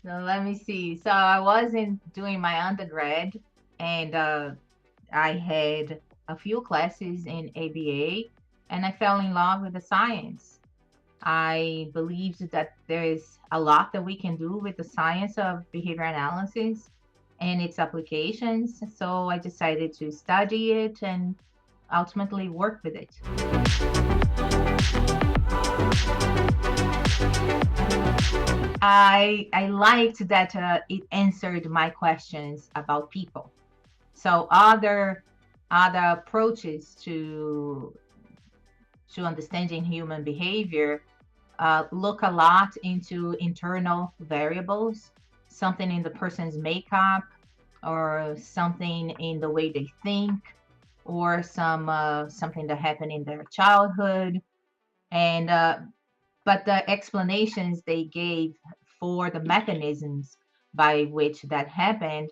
So let me see. So I was in doing my undergrad, and I had a few classes in ABA, and I fell in love with the science. I believed that there is a lot that we can do with the science of behavior analysis and its applications. So I decided to study it and ultimately work with it. I liked that it answered my questions about people. So other approaches to understanding human behavior look a lot into internal variables, something in the person's makeup, or something in the way they think, or something that happened in their childhood, and but the explanations they gave for the mechanisms by which that happened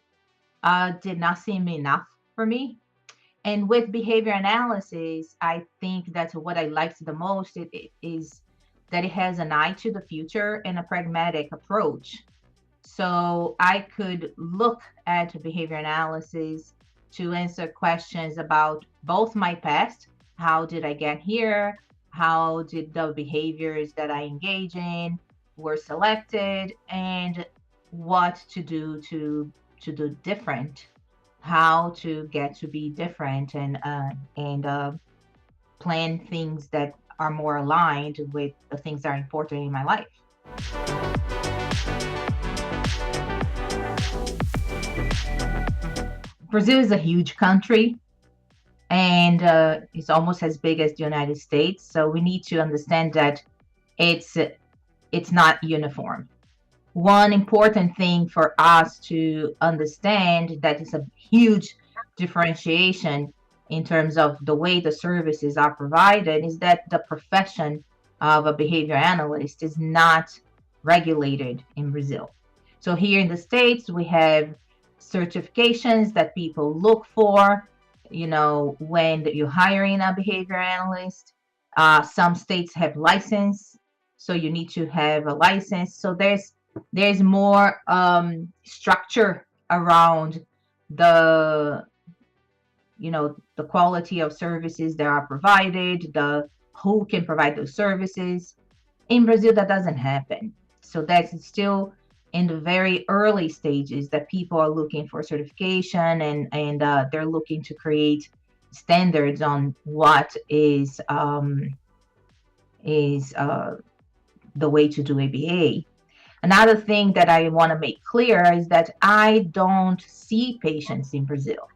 did not seem enough for me. And with behavior analysis, I think that what I liked the most is that it has an eye to the future and a pragmatic approach. So I could look at behavior analysis to answer questions about both my past, how did I get here? How did the behaviors that I engage in were selected, and what to do different, how to get to be different, and plan things that are more aligned with the things that are important in my life. Brazil is a huge country, and it's almost as big as the United States. So we need to understand that it's it's not uniform. One important thing for us to understand that is a huge differentiation in terms of the way the services are provided is that the profession of a behavior analyst is not regulated in Brazil. So here in the States, we have certifications that people look for, when you're hiring a behavior analyst. Some states have license, so you need to have a license. So there's more structure around the the quality of services that are provided, the who can provide those services. In Brazil, that doesn't happen. So that's still in the very early stages that people are looking for certification, and they're looking to create standards on what is the way to do ABA. Another thing that I want to make clear is that I don't see patients in Brazil.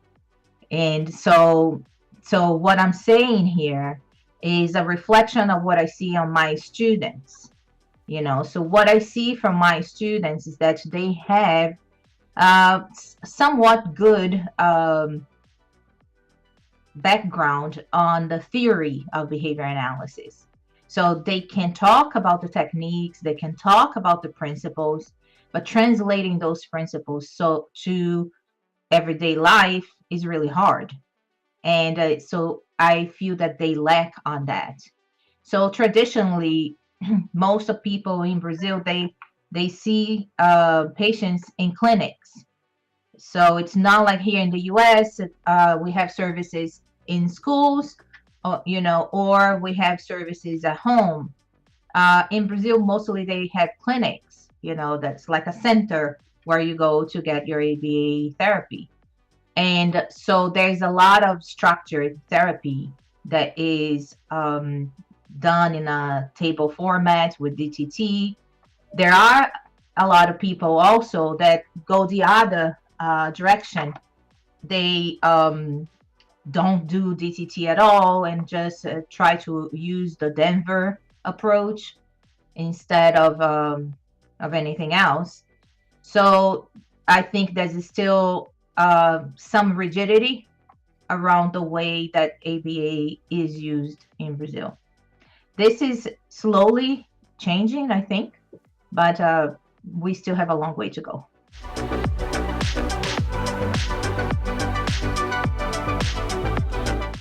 And so what I'm saying here is a reflection of what I see on my students. So what I see from my students is that they have somewhat good background on the theory of behavior analysis. So they can talk about the techniques, they can talk about the principles, but translating those principles to everyday life is really hard. And so I feel that they lack on that. So traditionally, most of people in Brazil, they see patients in clinics. So it's not like here in the US, we have services in schools, or we have services at home. In Brazil, mostly they have clinics, that's like a center where you go to get your ABA therapy. And so there's a lot of structured therapy that is done in a table format with DTT. There are a lot of people also that go the other direction. They don't do DTT at all and just try to use the Denver approach instead of anything else. So I think there's still some rigidity around the way that ABA is used in Brazil. This is slowly changing, I think, but we still have a long way to go.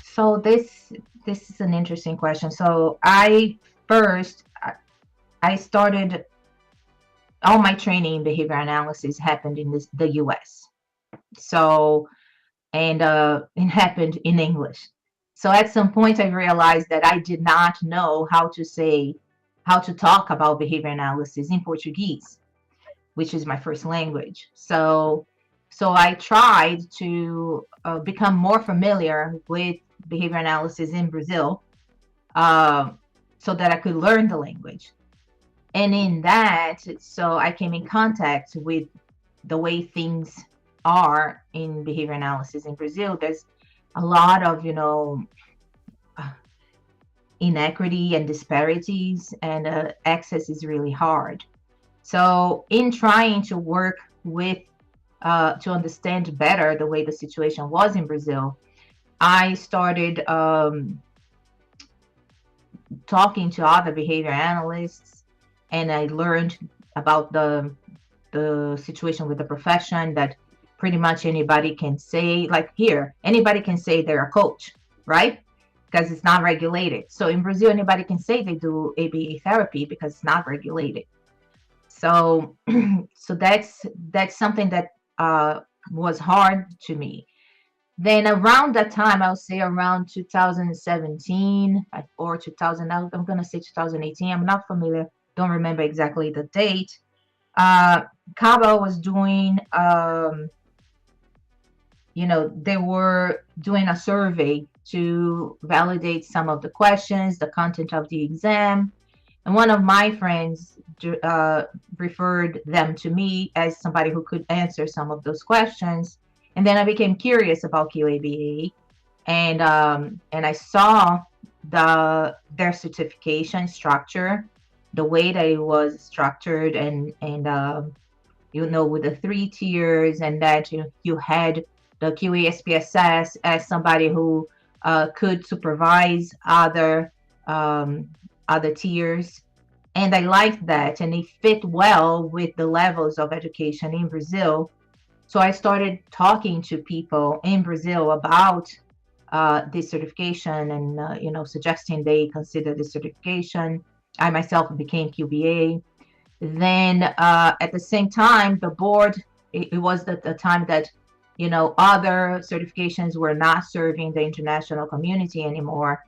So this is an interesting question. So I started all my training in behavior analysis happened in the US. So, and it happened in English. So at some point, I realized that I did not know how to talk about behavior analysis in Portuguese, which is my first language. So I tried to become more familiar with behavior analysis in Brazil, uh, so that I could learn the language. And in that, so I came in contact with the way things are in behavior analysis in Brazil. There's a lot of, uh, inequity and disparities, and access is really hard. So, in trying to work with, to understand better the way the situation was in Brazil, I started talking to other behavior analysts, and I learned about the situation with the profession, that pretty much anybody can say, like here, anybody can say they're a coach, right? Because it's not regulated. So in Brazil, anybody can say they do ABA therapy because it's not regulated. So, so that's something that was hard to me. Then around that time, I'll say around 2017 or 2000, I'm going to say 2018. I'm not familiar, don't remember exactly the date. QABA was doing, they were doing a survey to validate some of the questions, the content of the exam. And one of my friends referred them to me as somebody who could answer some of those questions. And then I became curious about QABA, and I saw their certification structure, the way that it was structured, and with the 3 tiers, and that you had the QASPSS as somebody who could supervise other tiers. And I liked that, and it fit well with the levels of education in Brazil. So I started talking to people in Brazil about this certification, and suggesting they consider this certification. I myself became QBA. Then at the same time, the board, it was the time that other certifications were not serving the international community anymore,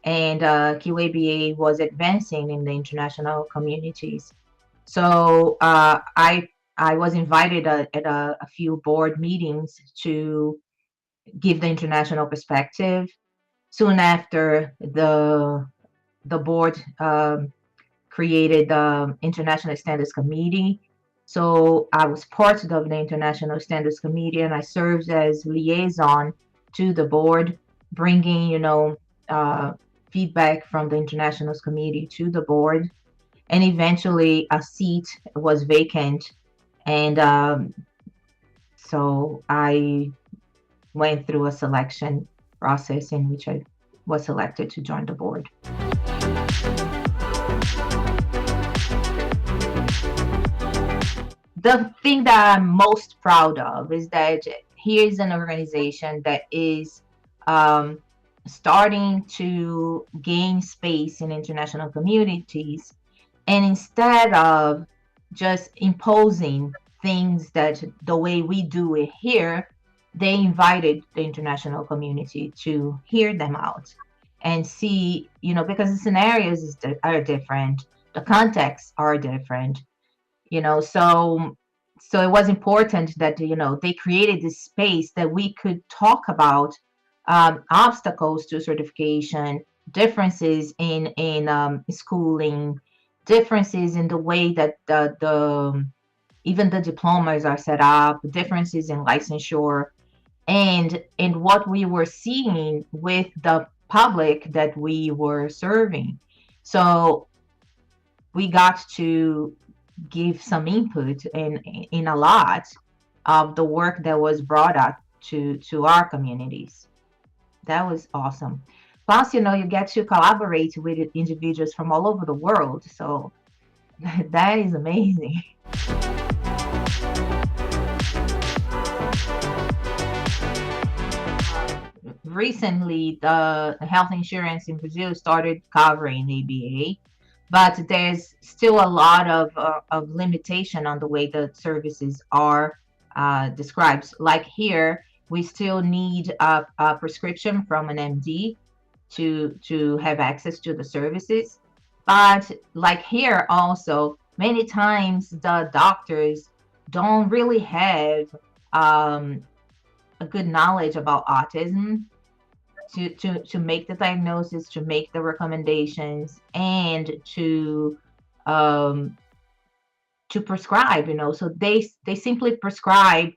and QABA was advancing in the international communities. So I was invited at a few board meetings to give the international perspective. Soon after, the board created the International Standards Committee. So I was part of the International Standards Committee, and I served as liaison to the board, bringing feedback from the International Committee to the board. And eventually, a seat was vacant, and so I went through a selection process in which I was selected to join the board. The thing that I'm most proud of is that here's an organization that is um, starting to gain space in international communities, and instead of just imposing things that the way we do it here, they invited the international community to hear them out and see, because the scenarios are different, the contexts are different, so it was important that they created this space that we could talk about obstacles to certification, differences in schooling, differences in the way that the even the diplomas are set up, differences in licensure, and what we were seeing with the public that we were serving. So we got to give some input in a lot of the work that was brought up to our communities. That was awesome. Plus, you get to collaborate with individuals from all over the world. So that is amazing. Recently, the health insurance in Brazil started covering ABA, but there's still a lot of limitation on the way the services are described. Like here, we still need a prescription from an MD to have access to the services. But like here also, many times the doctors don't really have um, a good knowledge about autism to make the diagnosis, to make the recommendations, and um, to prescribe. So they simply prescribe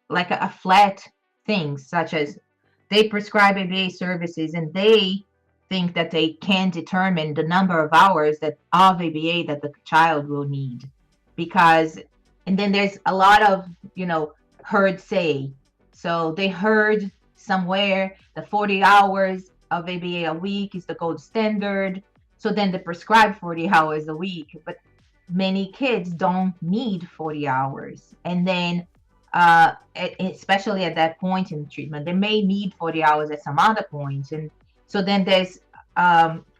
like a flat thing, such as they prescribe ABA services, and they think that they can determine the number of hours that of ABA that the child will need, because and then there's a lot of heard say. So they heard somewhere that 40 hours of ABA a week is the gold standard, so then they prescribe 40 hours a week, but many kids don't need 40 hours. And then especially at that point in treatment, they may need 40 hours at some other point. And so then there's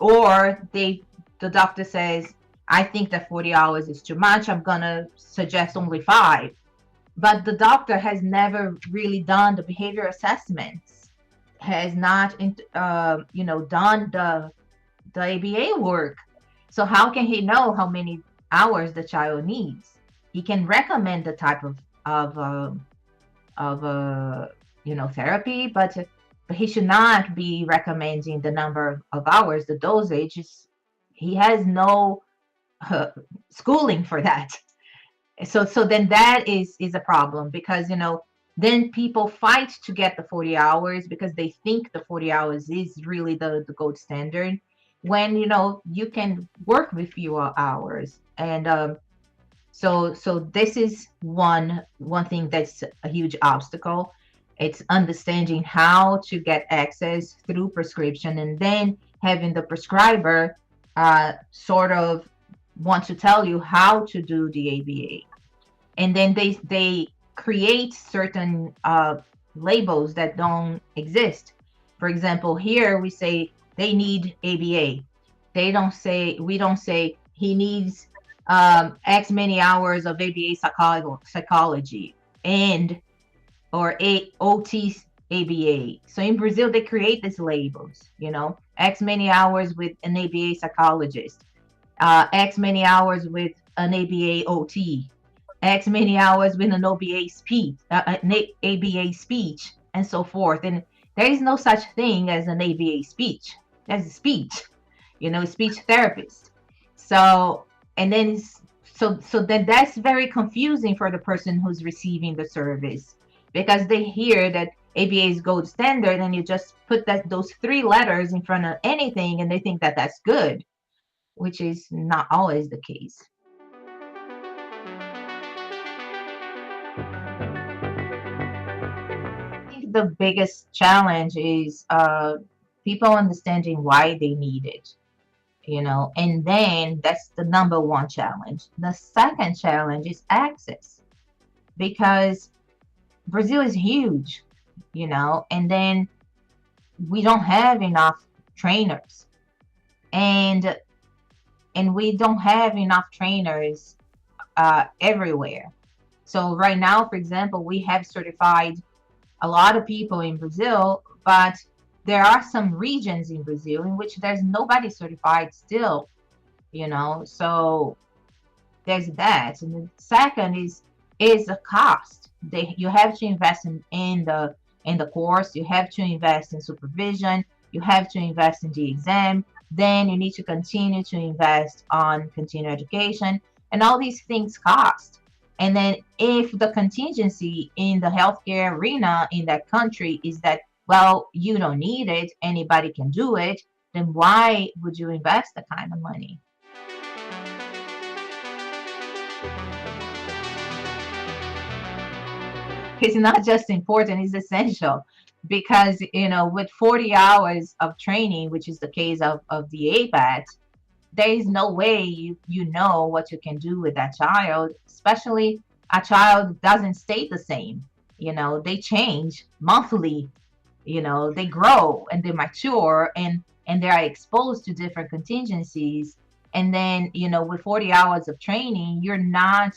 or the doctor says, I think that 40 hours is too much, I'm gonna suggest only 5. But the doctor has never really done the behavior assessments, has not done the ABA work. So how can he know how many hours the child needs? He can recommend the type of therapy, but he should not be recommending the number of hours, the dosage. He has no schooling for that. So then that is a problem, because then people fight to get the 40 hours because they think the 40 hours is really the gold standard, when you can work with fewer hours. And so this is one thing that's a huge obstacle. It's understanding how to get access through prescription, and then having the prescriber sort of want to tell you how to do the ABA. And then they create certain labels that don't exist. For example, here we say they need ABA. We don't say he needs X many hours of ABA psychology and or OT ABA. So in Brazil, they create these labels, X many hours with an ABA psychologist, X many hours with an ABA OT, X many hours with an ABA speech, and so forth. And there is no such thing as an ABA speech. There's a speech, speech therapist. So, and then so then that's very confusing for the person who's receiving the service, because they hear that ABA is gold standard, and you just put those 3 letters in front of anything, and they think that that's good, which is not always the case. I think the biggest challenge is people understanding why they need it, and then that's the number one challenge. The second challenge is access, because Brazil is huge, and then we don't have enough trainers, and we don't have enough trainers everywhere. So right now, for example, we have certified a lot of people in Brazil, but there are some regions in Brazil in which there's nobody certified still, so there's that. And the second is the cost. You have to invest in the course, you have to invest in supervision, you have to invest in the exam, then you need to continue to invest on continuing education, and all these things cost. And then if the contingency in the healthcare arena in that country is that, well, you don't need it, anybody can do it, then why would you invest that kind of money? It's not just important, it's essential, because with 40 hours of training, which is the case of the abat, there is no way you know what you can do with that child, especially a child doesn't stay the same. They change monthly, they grow and they mature, and they are exposed to different contingencies. And then, with 40 hours of training, you're not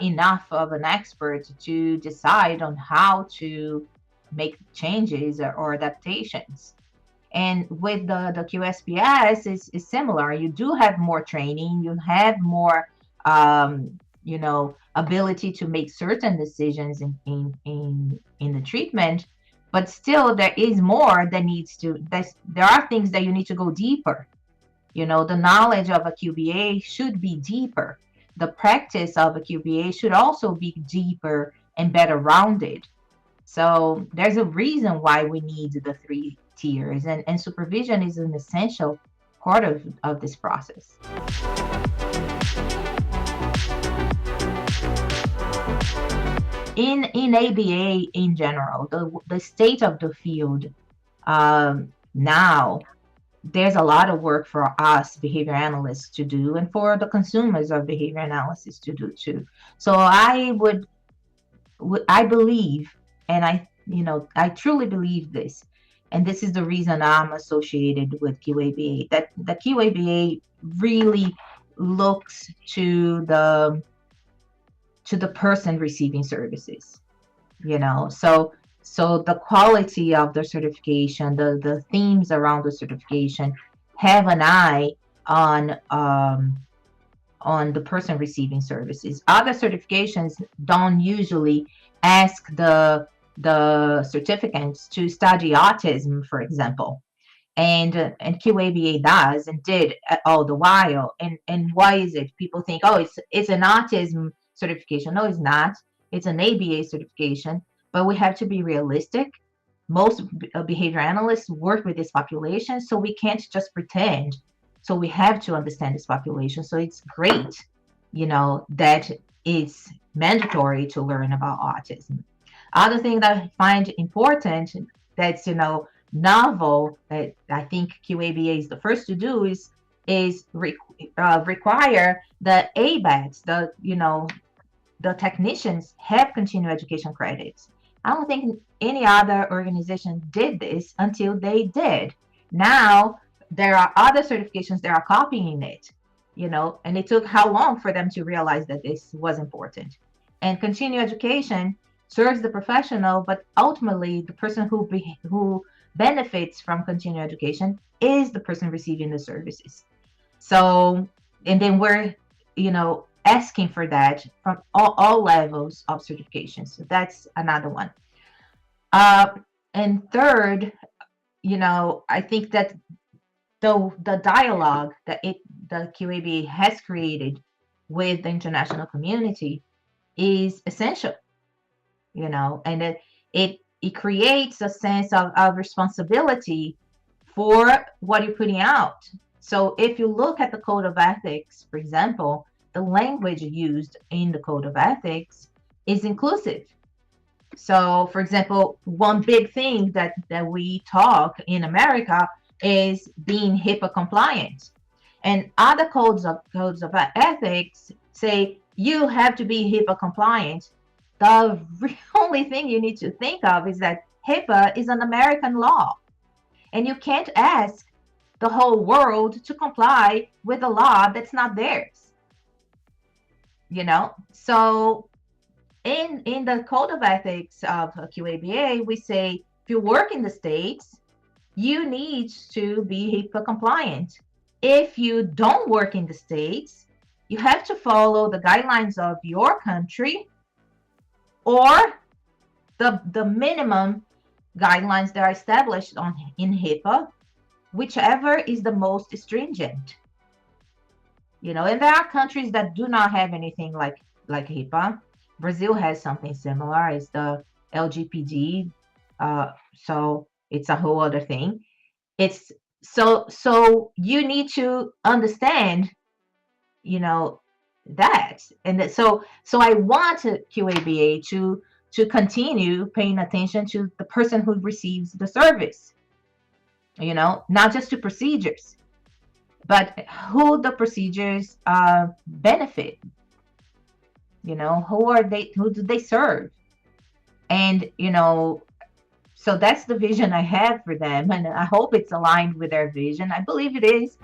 enough of an expert to decide on how to make changes or adaptations. And with the QSPS is similar. You do have more training, you have more ability to make certain decisions in the treatment, but still there is more that needs to, there are things that you need to go deeper. The knowledge of a QBA should be deeper. The practice of a QBA should also be deeper and better rounded. So there's a reason why we need the 3 tiers, and supervision is an essential part of this process. In ABA in general, the state of the field now, there's a lot of work for us behavior analysts to do, and for the consumers of behavior analysis to do too. So I believe, and I truly believe this, and this is the reason I'm associated with QABA, that the QABA really looks to the person receiving services, so the quality of the certification, the themes around the certification have an eye on the person receiving services. Other certifications don't usually ask the certificates to study autism, for example, and QABA does and did all the while. And why is it? People think, oh, it's an autism certification. No, it's not. It's an ABA certification. But we have to be realistic. Most behavior analysts work with this population, so we can't just pretend. So we have to understand this population. So it's great, that it's mandatory to learn about autism. Other thing that I find important that's, novel, that I think QABA is the first to do is require the ABATs, the technicians have continuing education credits. I don't think any other organization did this until they did. Now there are other certifications that are copying it, and it took how long for them to realize that this was important. And continuing education serves the professional, but ultimately the person who benefits from continuing education is the person receiving the services. So, and then we're, asking for that from all levels of certification. So that's another one. And third, I think that the dialogue that the QABA has created with the international community is essential, and it creates a sense of responsibility for what you're putting out. So if you look at the Code of Ethics, for example, the language used in the Code of Ethics is inclusive. So, for example, one big thing that we talk in America is being HIPAA compliant. And other codes of ethics say you have to be HIPAA compliant. The only thing you need to think of is that HIPAA is an American law. And you can't ask the whole world to comply with a law that's not theirs. So in the Code of Ethics of QABA, we say if you work in the States, you need to be HIPAA compliant. If you don't work in the States, you have to follow the guidelines of your country or the minimum guidelines that are established in HIPAA, whichever is the most stringent. And there are countries that do not have anything like HIPAA. Brazil has something similar. It's the LGPD. So it's a whole other thing. It's so you need to understand, that. And so I want QABA to continue paying attention to the person who receives the service, not just to procedures, but who the procedures benefit. Who do they serve? And, so that's the vision I have for them. And I hope it's aligned with their vision. I believe it is.